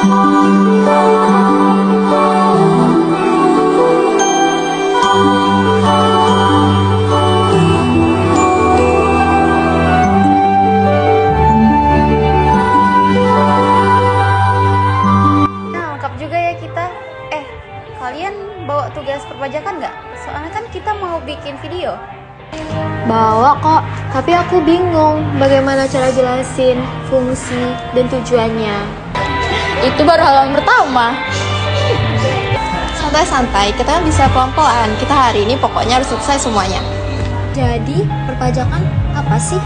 Nah, lengkap juga ya kita. Kalian bawa tugas perpajakan nggak? Soalnya kan kita mau bikin video. Bawa kok, tapi aku bingung bagaimana cara jelasin fungsi dan tujuannya. Itu baru halaman pertama. Santai-santai, kita kan bisa pelan-pelan. Kita hari ini pokoknya harus selesai semuanya. Jadi, perpajakan apa sih?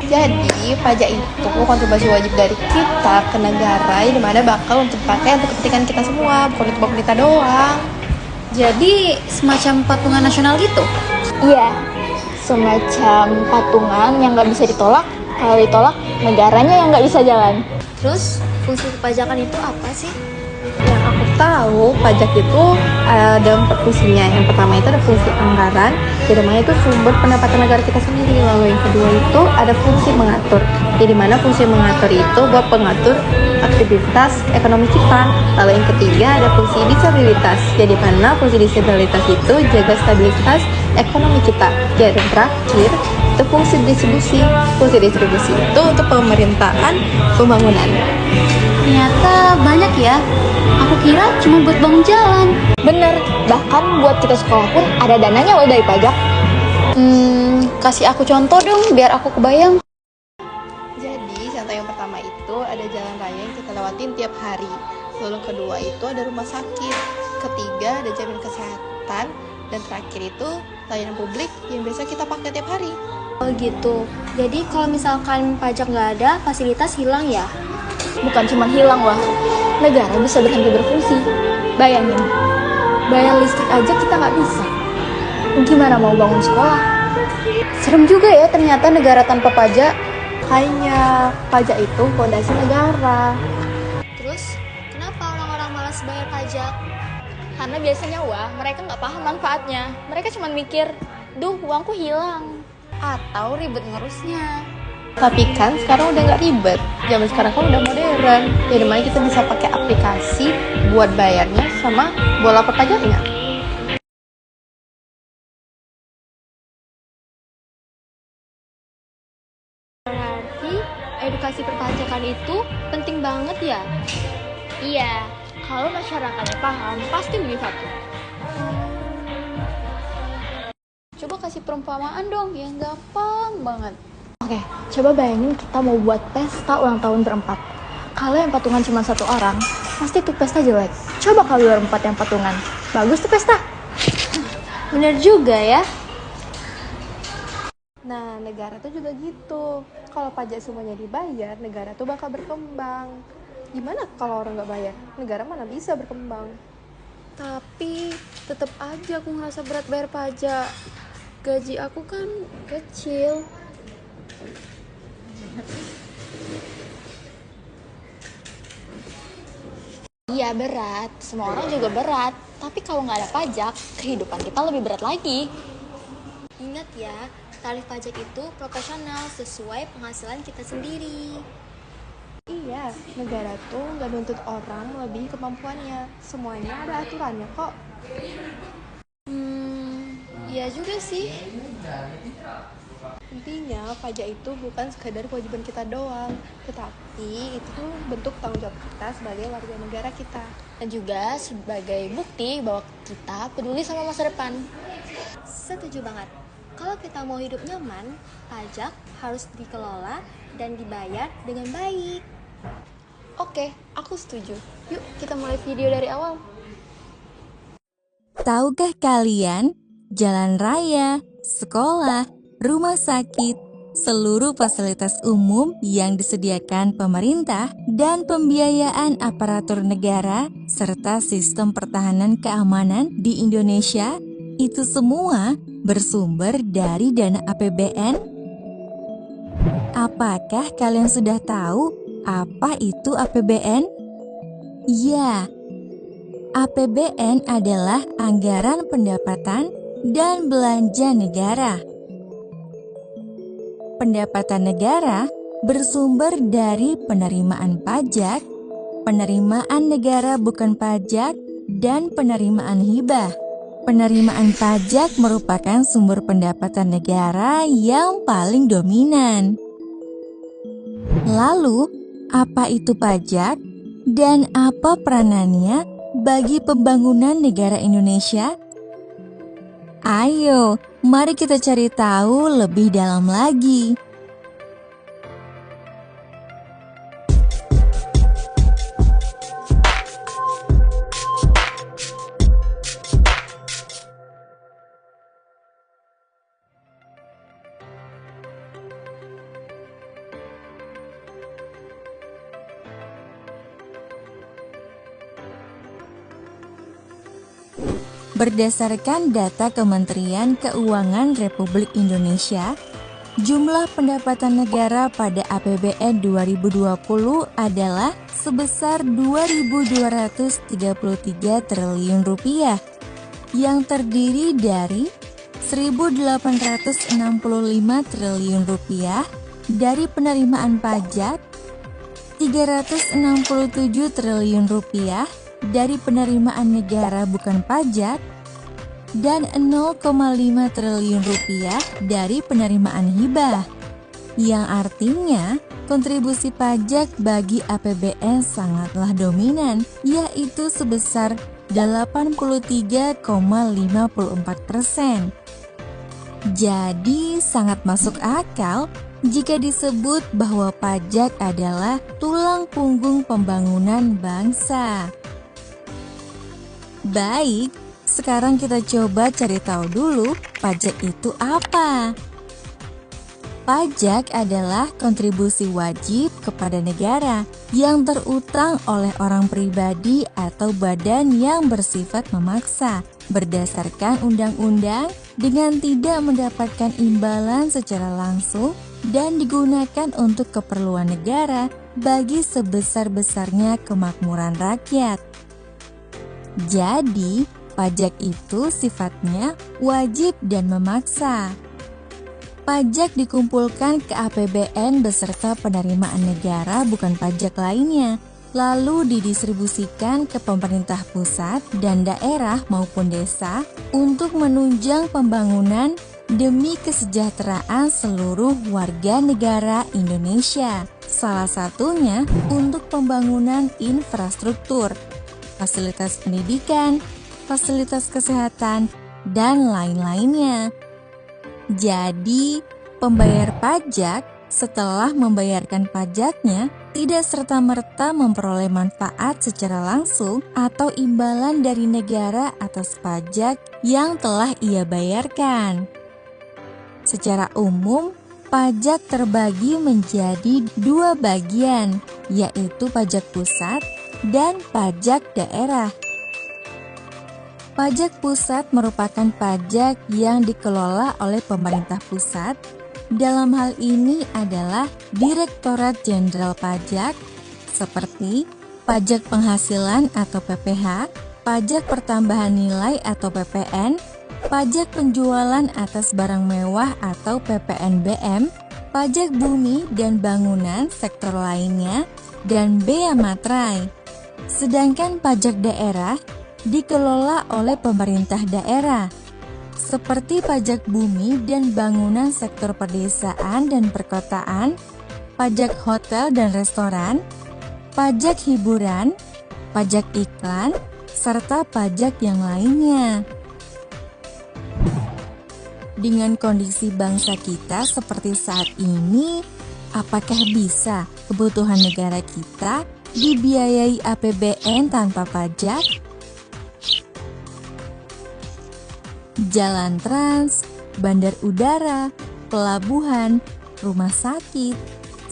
Jadi, pajak itu kontribusi wajib dari kita ke negara yang dimana bakal untuk dipakai untuk kepentingan kita semua, bukan untuk pemerintah doang. Jadi semacam patungan nasional gitu. Iya, semacam patungan yang nggak bisa ditolak. Kalau ditolak, negaranya yang nggak bisa jalan. Terus fungsi perpajakan itu apa sih? Yang aku tahu, pajak itu ada 4 fungsinya. Yang pertama itu ada fungsi anggaran, di mana itu sumber pendapatan negara kita sendiri. Lalu yang kedua itu ada fungsi mengatur, di mana fungsi mengatur itu buat pengatur aktivitas ekonomi kita. Lalu yang ketiga ada fungsi disabilitas, jadi mana fungsi disabilitas itu jaga stabilitas ekonomi kita. Dan yang terakhir itu fungsi distribusi. Fungsi distribusi itu untuk pemerintahan pembangunan. Ternyata banyak ya. Aku kira cuma buat bangun jalan. Bener, bahkan buat kita sekolah pun ada dananya loh dari pajak. Kasih aku contoh dong biar aku kebayang. Jadi, contoh yang pertama itu ada jalan raya yang kita lewatin tiap hari. Lalu yang kedua itu ada rumah sakit. Ketiga ada jaminan kesehatan. Dan terakhir itu layanan publik yang biasa kita pakai tiap hari. Oh gitu, jadi kalau misalkan pajak nggak ada, fasilitas hilang ya? Bukan cuma hilang wah, negara bisa berhenti berfungsi. Bayangin, bayar listrik aja kita nggak bisa. Gimana mau bangun sekolah? Serem juga ya ternyata negara tanpa pajak. Hanya pajak itu fondasi negara. Terus, kenapa orang-orang malas bayar pajak? Karena biasanya mereka nggak paham manfaatnya. Mereka cuma mikir, duh uangku hilang. Atau ribet ngurusnya. Tapi kan sekarang udah nggak ribet. Zaman sekarang kan udah modern. Jadi mana kita bisa pakai aplikasi buat bayarnya sama buat lapor pajaknya. Berarti edukasi perpajakan itu penting banget ya? Iya, kalau masyarakatnya paham, pasti lebih patuh. Coba kasih perumpamaan dong yang gampang banget. Oke, coba bayangin kita mau buat pesta ulang tahun berempat. Kalau yang patungan cuma 1 orang, pasti tuh pesta jelek. Coba kalau berempat yang patungan, bagus tuh pesta. Bener juga ya. Nah, negara tuh juga gitu. Kalau pajak semuanya dibayar, negara tuh bakal berkembang. Gimana kalau orang nggak bayar? Negara mana bisa berkembang? Tapi tetap aja aku ngerasa berat bayar pajak. Gaji aku kan kecil. Iya berat, semua orang juga berat. Tapi kalau nggak ada pajak, kehidupan kita lebih berat lagi. Ingat ya, tarif pajak itu proporsional sesuai penghasilan kita sendiri. Iya, negara tuh nggak nuntut orang melebihi kemampuannya. Semuanya ada aturannya kok. Iya juga sih. Intinya, pajak itu bukan sekadar kewajiban kita doang, tetapi itu bentuk tanggung jawab kita sebagai warga negara kita. Dan juga sebagai bukti bahwa kita peduli sama masa depan. Setuju banget. Kalau kita mau hidup nyaman, pajak harus dikelola dan dibayar dengan baik. Oke, aku setuju. Yuk, kita mulai video dari awal. Tahukah kalian, jalan raya, sekolah, rumah sakit, seluruh fasilitas umum yang disediakan pemerintah dan pembiayaan aparatur negara serta sistem pertahanan keamanan di Indonesia itu semua bersumber dari dana APBN? Apakah kalian sudah tahu apa itu APBN? Ya, APBN adalah anggaran pendapatan dan belanja negara. Pendapatan negara bersumber dari penerimaan pajak, penerimaan negara bukan pajak, dan penerimaan hibah. Penerimaan pajak merupakan sumber pendapatan negara yang paling dominan. Lalu, apa itu pajak dan apa peranannya bagi pembangunan negara Indonesia? Ayo, mari kita cari tahu lebih dalam lagi. Berdasarkan data Kementerian Keuangan Republik Indonesia, jumlah pendapatan negara pada APBN 2020 adalah sebesar 2.233 triliun rupiah, yang terdiri dari 1.865 triliun rupiah dari penerimaan pajak, 367 triliun rupiah dari penerimaan negara bukan pajak, dan 0,5 triliun rupiah dari penerimaan hibah, yang artinya kontribusi pajak bagi APBN sangatlah dominan, yaitu sebesar 83,54%. Jadi sangat masuk akal jika disebut bahwa pajak adalah tulang punggung pembangunan bangsa. Baik, sekarang kita coba cari tahu dulu pajak itu apa. Pajak adalah kontribusi wajib kepada negara yang terutang oleh orang pribadi atau badan yang bersifat memaksa berdasarkan undang-undang dengan tidak mendapatkan imbalan secara langsung dan digunakan untuk keperluan negara bagi sebesar-besarnya kemakmuran rakyat. Jadi, pajak itu sifatnya wajib dan memaksa. Pajak dikumpulkan ke APBN beserta penerimaan negara bukan pajak lainnya, lalu didistribusikan ke pemerintah pusat dan daerah maupun desa untuk menunjang pembangunan demi kesejahteraan seluruh warga negara Indonesia. Salah satunya untuk pembangunan infrastruktur, fasilitas pendidikan, fasilitas kesehatan, dan lain-lainnya. Jadi, pembayar pajak setelah membayarkan pajaknya tidak serta-merta memperoleh manfaat secara langsung atau imbalan dari negara atas pajak yang telah ia bayarkan. Secara umum, pajak terbagi menjadi dua bagian, yaitu pajak pusat dan pajak daerah. Pajak pusat merupakan pajak yang dikelola oleh pemerintah pusat. Dalam hal ini adalah Direktorat Jenderal Pajak, seperti pajak penghasilan atau PPH, pajak pertambahan nilai atau PPN, pajak penjualan atas barang mewah atau PPNBM, pajak bumi dan bangunan sektor lainnya, dan bea materai. Sedangkan pajak daerah dikelola oleh pemerintah daerah, seperti pajak bumi dan bangunan sektor pedesaan dan perkotaan, pajak hotel dan restoran, pajak hiburan, pajak iklan, serta pajak yang lainnya. Dengan kondisi bangsa kita seperti saat ini, apakah bisa kebutuhan negara kita dibiayai APBN tanpa pajak? Jalan trans, bandar udara, pelabuhan, rumah sakit,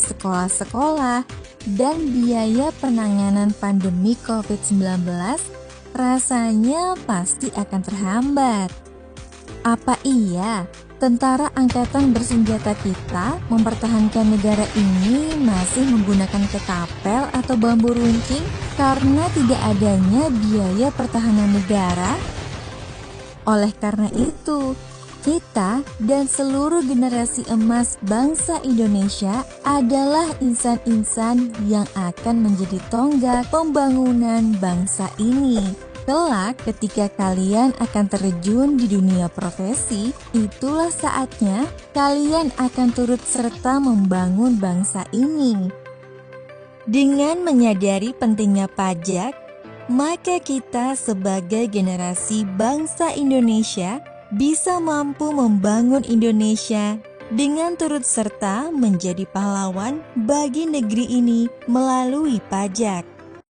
sekolah-sekolah, dan biaya penanganan pandemi COVID-19 rasanya pasti akan terhambat. Apa iya tentara angkatan bersenjata kita mempertahankan negara ini masih menggunakan ketapel atau bambu runcing karena tidak adanya biaya pertahanan negara? Oleh karena itu, Kita dan seluruh generasi emas bangsa Indonesia adalah insan-insan yang akan menjadi tonggak pembangunan bangsa ini. Kelak ketika kalian akan terjun di dunia profesi, itulah saatnya kalian akan turut serta membangun bangsa ini. Dengan menyadari pentingnya pajak, maka kita sebagai generasi bangsa Indonesia bisa mampu membangun Indonesia dengan turut serta menjadi pahlawan bagi negeri ini melalui pajak.